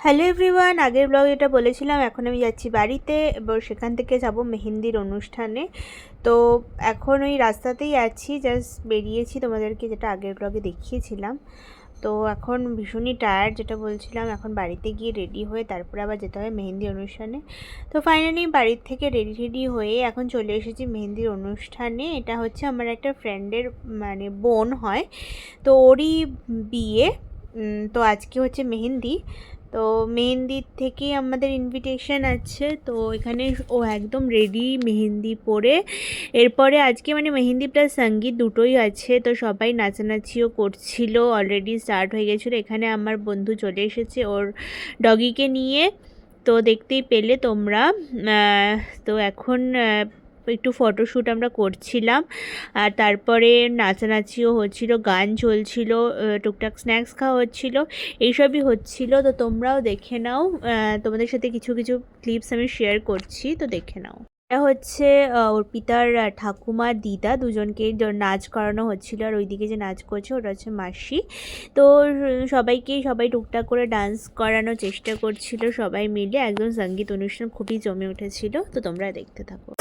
Hello everyone, আগের ব্লগে এটা বলেছিলাম এখন আমি যাচ্ছি বাড়িতে, এবার সেখান থেকে যাব মেহেন্দির অনুষ্ঠানে। তো এখন ওই রাস্তাতেই আছি, জাস্ট বেরিয়েছি তোমাদেরকে, যেটা আগের ব্লগে দেখিয়েছিলাম। তো এখন ভীষণই টায়ার্ড, যেটা বলছিলাম, এখন বাড়িতে গিয়ে রেডি হয়ে তারপরে আবার যেতে হবে মেহেন্দি অনুষ্ঠানে। তো ফাইনালি বাড়ির থেকে রেডি হয়ে এখন চলে এসেছি মেহেন্দির অনুষ্ঠানে। এটা হচ্ছে আমার একটা ফ্রেন্ডের মানে বোন হয়, তো ওরই বিয়ে। তো আজকে হচ্ছে মেহেন্দি। তো মেহেন্দির থেকেই আমাদের ইনভিটেশন আছে, তো এখানে ও একদম রেডি মেহেন্দি পরে। এরপরে আজকে মানে মেহেন্দি প্লাস সঙ্গীত দুটোই আছে, তো সবাই নাচানাচিও করছিল, অলরেডি স্টার্ট হয়ে গেছিলো। এখানে আমার বন্ধু চলে এসেছে ওর ডগিকে নিয়ে, তো দেখতেই পেলে তোমরা। তো এখন একটু ফটোশ্যুট আমরা করছিলাম, আর তারপরে নাচানাচিও হচ্ছিল, গান চলছিল, টুকটাক স্ন্যাক্স খাওয়া হচ্ছিল, এইসবই হচ্ছিল। তো তোমরাও দেখে নাও, তোমাদের সাথে কিছু কিছু ক্লিপস আমি শেয়ার করছি, তো দেখে নাও। এটা হচ্ছে অর্পিতার ঠাকুমা দিদা, দুজনকে নাচ করানো হচ্ছিল, আর ওইদিকে যে নাচ করছে ওটা হচ্ছে মাসি। তো সবাই টুকটাক করে ডান্স করানোর চেষ্টা করছিল সবাই মিলে, একদম সঙ্গীত অনুষ্ঠান খুবই জমে উঠেছিল। তো তোমরা দেখতে থাকো।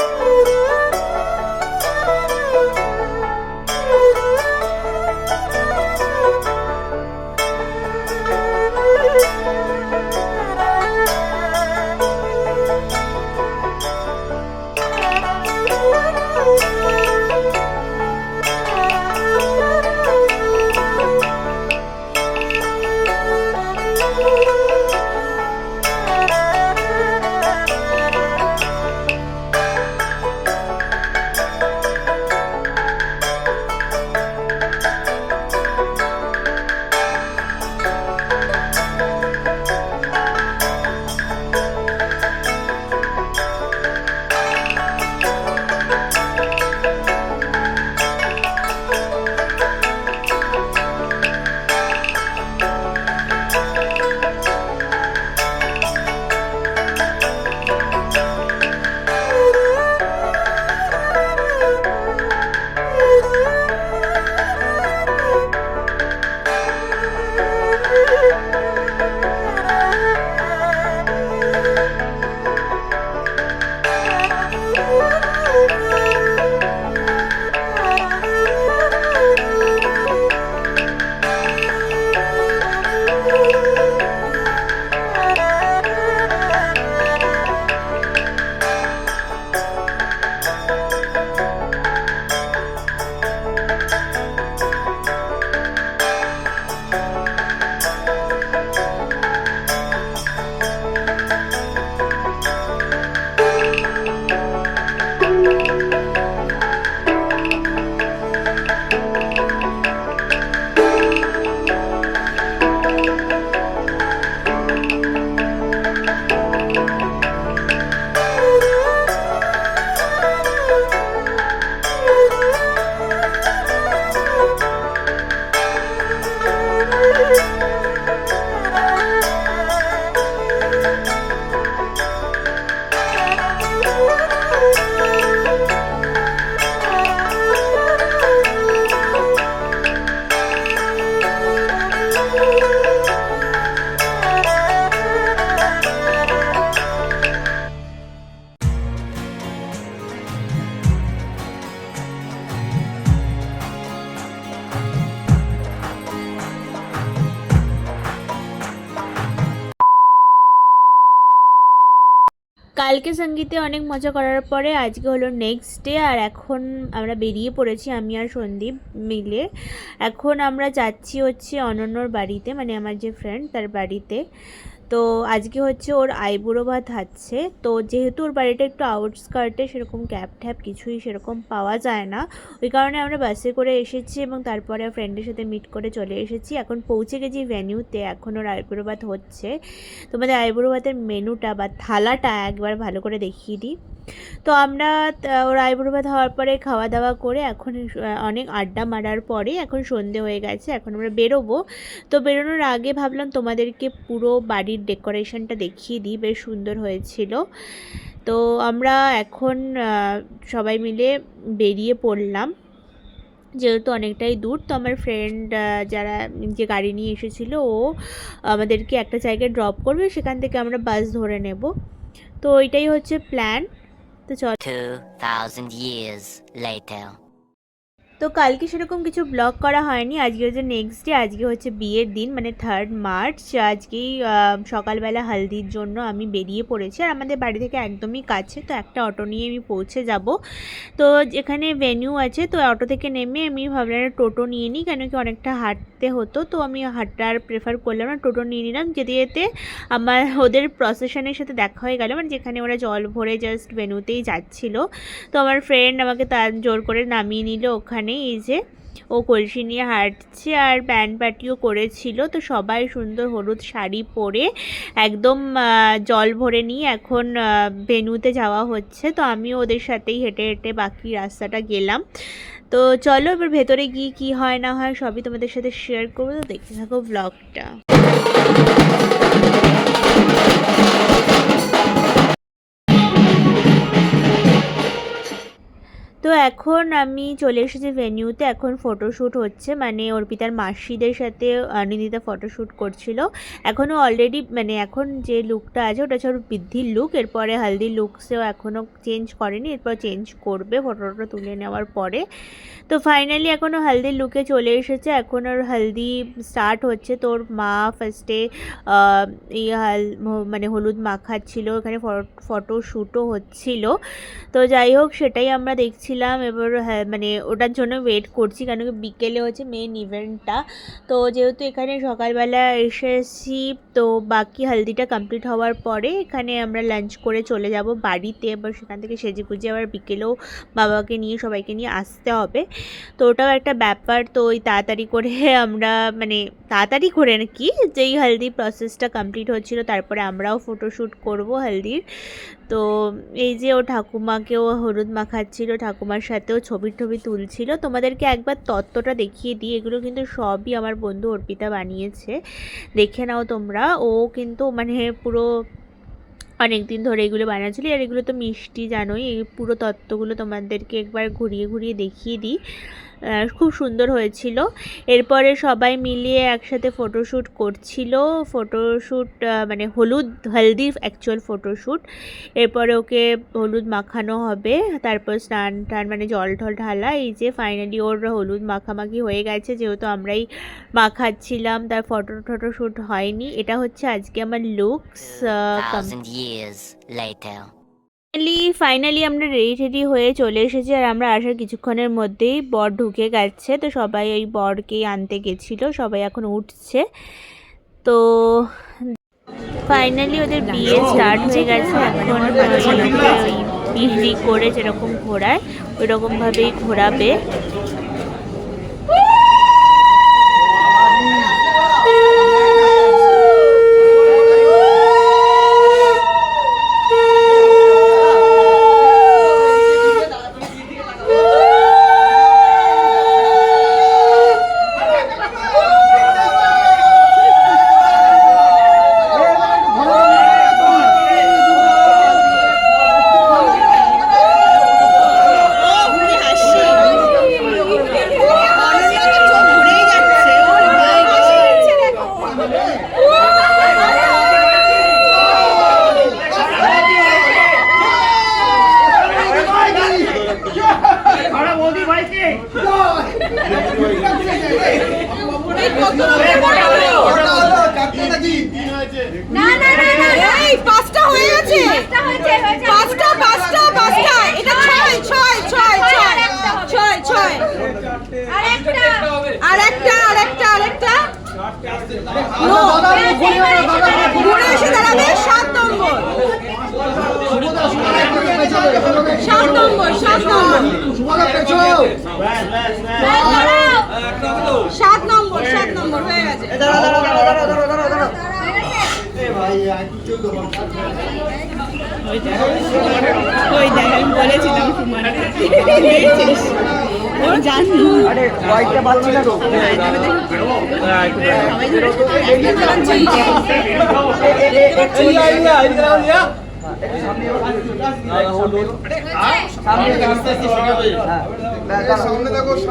কালকে সঙ্গীতে অনেক মজা করার পরে আজকে হলো নেক্সট ডে, আর এখন আমরা বেরিয়ে পড়েছি আমি আর সন্দীপ মিলে। এখন আমরা যাচ্ছি হচ্ছে অনন্যর বাড়িতে, মানে আমার যে ফ্রেন্ড তার বাড়িতে। তো আজকে হচ্ছে ওর আইবুড়ো ভাত হচ্ছে। তো যেহেতু ওর বাড়িটা একটু আউটস্কার্টে, সেরকম ক্যাব ট্যাব কিছুই সেরকম পাওয়া যায় না, ওই কারণে আমরা বাসে করে এসেছি এবং তারপরে ফ্রেন্ডের সাথে মিট করে চলে এসেছি। এখন পৌঁছে গেছি ভেন্যুতে, এখন ওর আইবুড়ো ভাত হচ্ছে। তোমাদের আইবুড়ো ভাতের মেনুটা বা থালাটা একবার ভালো করে দেখিয়ে দিই। তো আমরা ওর আইবুড়ো ভাত হওয়ার পরে খাওয়া দাওয়া করে এখন অনেক আড্ডা মারার পরে এখন সন্ধে হয়ে গেছে, এখন আমরা বেরোবো। তো বেরোনোর আগে ভাবলাম তোমাদেরকে পুরো বাড়ির ডেকোরেশনটা দেখিয়ে দিই, বেশ সুন্দর হয়েছিল। তো আমরা এখন সবাই মিলে বেরিয়ে পড়লাম। যেহেতু অনেকটাই দূর, তো আমার ফ্রেন্ড যারা যে গাড়ি নিয়ে এসেছিলো ও আমাদেরকে একটা জায়গায় ড্রপ করবে, সেখান থেকে আমরা বাস ধরে নেব। তো এটাই হচ্ছে প্ল্যান। তো চল। 2000 years later. তো কালকে সেরকম কিছু ব্লগ করা হয়নি। আজকে হচ্ছে নেক্সট ডে, আজকে হচ্ছে বিয়ের দিন, মানে 3rd মার্চ। আজকেই সকালবেলা হালদির জন্য আমি বেরিয়ে পড়েছি, আর আমাদের বাড়ি থেকে একদমই কাছে, তো একটা অটো নিয়ে আমি পৌঁছে যাব। তো যেখানে ভেন্যু আছে, তো অটো থেকে নেমে আমি ভাবলাম টোটো নিয়ে নিই, কেন কি অনেকটা হাঁটতে হতো, তো আমি হাঁটার প্রেফার করলাম না, টোটো নিয়ে নিলাম। যেতে যেতে আমার ওদের প্রসেশনের সাথে দেখা হয়ে গেল, মানে যেখানে ওরা জল ভরে জাস্ট ভেন্যুতেই যাচ্ছিল। তো আমার ফ্রেন্ড আমাকে তার জোর করে নামিয়ে নিল ওখানে। এই যে ও কলসি নিয়ে হাঁটছে, আর ব্যান্ড পার্টিও করেছিল। তো সবাই সুন্দর হলুদ শাড়ি পরে একদম জল ভরে নিয়ে এখন ভেন্যুতে যাওয়া হচ্ছে। তো আমিও ওদের সাথেই হেঁটে হেঁটে বাকি রাস্তাটা গেলাম। তো চলো এবার ভেতরে গিয়ে কী হয় না হয় সবই তোমাদের সাথে শেয়ার করবো, তো দেখতে থাকো ব্লগটা। তো এখন আমি চলে এসেছি ভেন্যুতে। এখন ফটোশ্যুট হচ্ছে, মানে অর্পিতার মাসিদের সাথে নিন্দিতা ফটোশ্যুট করছিল। এখনও অলরেডি, মানে এখন যে লুকটা আছে ওটা হচ্ছে ওর বৃদ্ধির লুক। এরপরে হালদির লুকসেও এখনও চেঞ্জ করেনি, এরপর চেঞ্জ করবে ফটোটা তুলে নেওয়ার পরে। তো ফাইনালি এখনও হালদির লুকে চলে এসেছে। এখন ওর হালদি স্টার্ট হচ্ছে। তোর মা ফার্স্টে এই মানে হলুদ মাখাচ্ছিল, এখানে ফটোশ্যুটও হচ্ছিল। তো যাই হোক, সেটাই আমরা দেখছিলাম। এবার হ্যাঁ, মানে ওটার জন্য ওয়েট করছি, কেন কি বিকেলে হচ্ছে মেন ইভেন্টটা। তো যেহেতু এখানে সকালবেলা এসেছি, তো বাকি হালদিটা কমপ্লিট হওয়ার পরে এখানে আমরা লাঞ্চ করে চলে যাব বাড়িতে। এবার সেখান থেকে সেজে গুজে আবার বিকেলেও বাবাকে নিয়ে সবাইকে নিয়ে আসতে হবে। তো ওটাও একটা ব্যাপার। তো ওই তাড়াতাড়ি করে আমরা, মানে তাড়াতাড়ি করে কি, যেই হালদি প্রসেসটা কমপ্লিট হচ্ছিল তারপরে আমরাও ফটোশ্যুট করব হালদির। তো এই যে ও ঠাকুমাকেও হলুদ মাখাচ্ছিল, ঠাকুমার সাথেও ছবি তুলছিল। তোমাদেরকে একবার তত্ত্বটা দেখিয়ে দিই। এগুলো কিন্তু সবই আমার বন্ধু অর্পিতা বানিয়েছে, দেখে নাও তোমরা। ও কিন্তু মানে পুরো অনেক দিন ধরে এগুলো বানাচ্ছিল। আর এগুলো তো মিষ্টি, জানোই। এই পুরো তত্ত্বগুলো তোমাদেরকে একবার ঘুরিয়ে ঘুরিয়ে দেখিয়ে দিই। খুব সুন্দর হয়েছিল। এরপরে সবাই মিলিয়ে একসাথে ফটোশ্যুট করছিল। ফটোশ্যুট মানে হলদির অ্যাকচুয়াল ফটোশ্যুট। এরপরে ওকে হলুদ মাখানো হবে, তারপর স্নান টান মানে জল ঢল ঢালা। এই যে ফাইনালি ওর হলুদ মাখামাখি হয়ে গেছে, যেহেতু আমরাই মাখাচ্ছিলাম, তার ফটোশ্যুট হয়নি। এটা হচ্ছে আজকে আমার লুকস। 2000 years later. ফাইনালি আমরা রেডি হয়ে চলে এসেছি, আর আমরা আসার কিছুক্ষণের মধ্যেই বর ঢুকে গেছে। তো সবাই ওই বরকেই আনতে গেছিলো, সবাই এখন উঠছে। তো ফাইনালি ওদের বিয়ে স্টার্ট হয়ে গেছে। এখন বিহরি করে যেরকম ঘোরায় ওই রকমভাবেই ঘোরাবে। সাত নম্বর হয়ে গেছে। ওই দেখ, আমি বলেছিলাম জানি। আরে কয়েকটা বাচ্চা না তো সবাই ধরে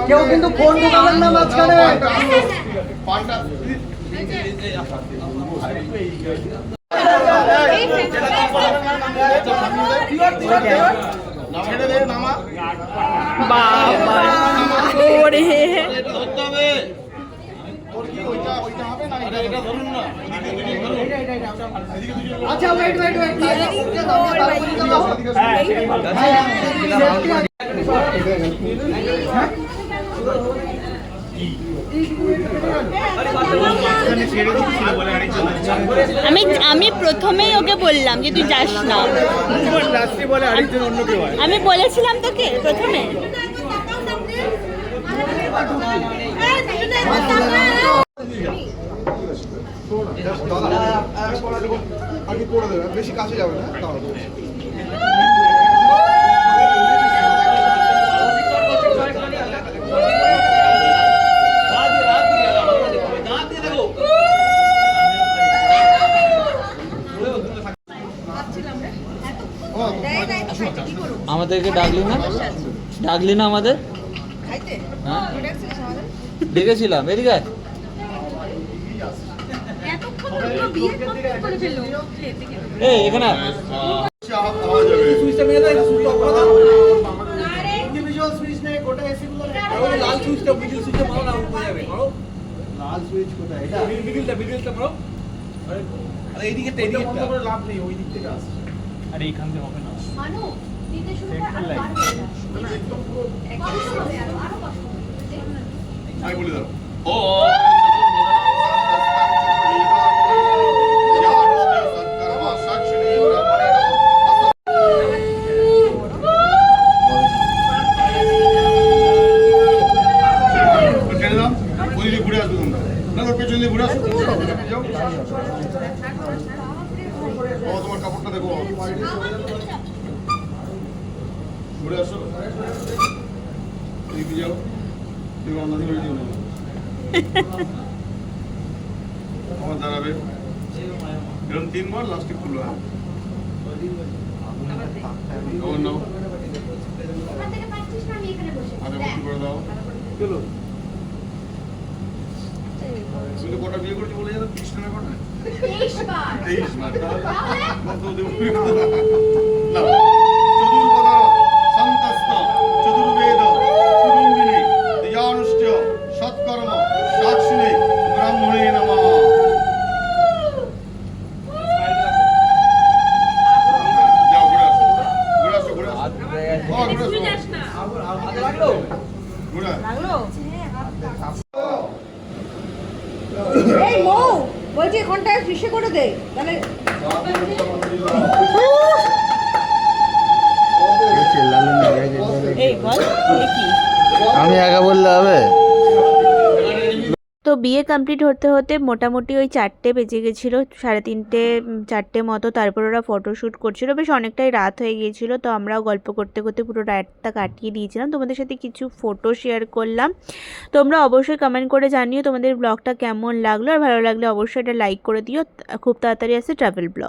কেউ কিন্তু ফোন ঢুকাবেন না মাঝখানে। আচ্ছা ওয়েট ওয়েট ওয়েট আমি প্রথমেই ওকে বললাম যে তুই যাস না, আমি বলেছিলাম তোকে প্রথমে। আগে করে দেবে, বেশি কাছে যাবে না। আমাদেরকে ডাকলি না, ডাকলি না আমাদের? হ্যাঁ ডেকেছিলাম, এদিকে আয়। এই এখানে আয়। ইন্ডিভিজুয়াল সুইচ নেই, গোটা এসি গুলো লাল সুইচটা, মিডল সুইচটা মারো না, উঠে যাবে। মারো লাল সুইচ কোথায়? এটা মিডলটা মারো। আরে এইদিকে বন্ধ করে লাভ নেই, ওই দিক থেকে আসছে। আরে এইখান থেকে হবে না। মানো দিতে শুরু করে আর পারবে না। একদম পুরো কষ্ট হবে, আরো কষ্ট হবে। আমি বলে দাও। ও ঘুরে আসবো তোমরা না, ওর পেছনে ঘুরে আসো। তোমার কাপড়টা দেখো, ঘুরে আসো, এদিকে যাও, দেখো আমাদের বাড়ি যাও না। আমার দাঁড়াবে এরকম 3 বার, লাস্টে খুলো। হ্যাঁ খবর নাও, ওখান থেকে পাচ্ছিস না, আমি এখানে বসে হাতে ভর্তি করে দাও। তুমি তো কটা বিয়ে করছি বলে জানো? 30 না কটা? 23 বার 23 বার। তাহলে চতুর্বদ সন্তস্ত চতুর্বেদ কুটুম্বিনী দিয়ানুষ্ঠ সৎকর্ম সাক্ষিণী ব্রাহ্মণে নমঃ। যাও ঘুরে আসো, ঘুরে আসো, ঘুরে আসো। ঘুরে আসো, ঘুরে এই মৌ বলছি এখানটায় ফিশে করে দে তাহলে। এই বল কি আমি একা বললে হবে? তো বিয়ে কমপ্লিট হতে হতে মোটামুটি ওই 4টে বেজে গেছিলো, 3:30 4টে মতো। তারপর ওরা ফটোশ্যুট করছিল, বেশ অনেকটাই রাত হয়ে গিয়েছিলো। তো আমরাও গল্প করতে করতে পুরো রাতটা কাটিয়ে দিয়েছিলাম। তোমাদের সাথে কিছু ফটো শেয়ার করলাম। তোমরা অবশ্যই কমেন্ট করে জানিও তোমাদের ব্লগটা কেমন লাগলো, আর ভালো লাগলে অবশ্যই এটা লাইক করে দিও। খুব তাড়াতাড়ি আসছে ট্রাভেল ব্লগ।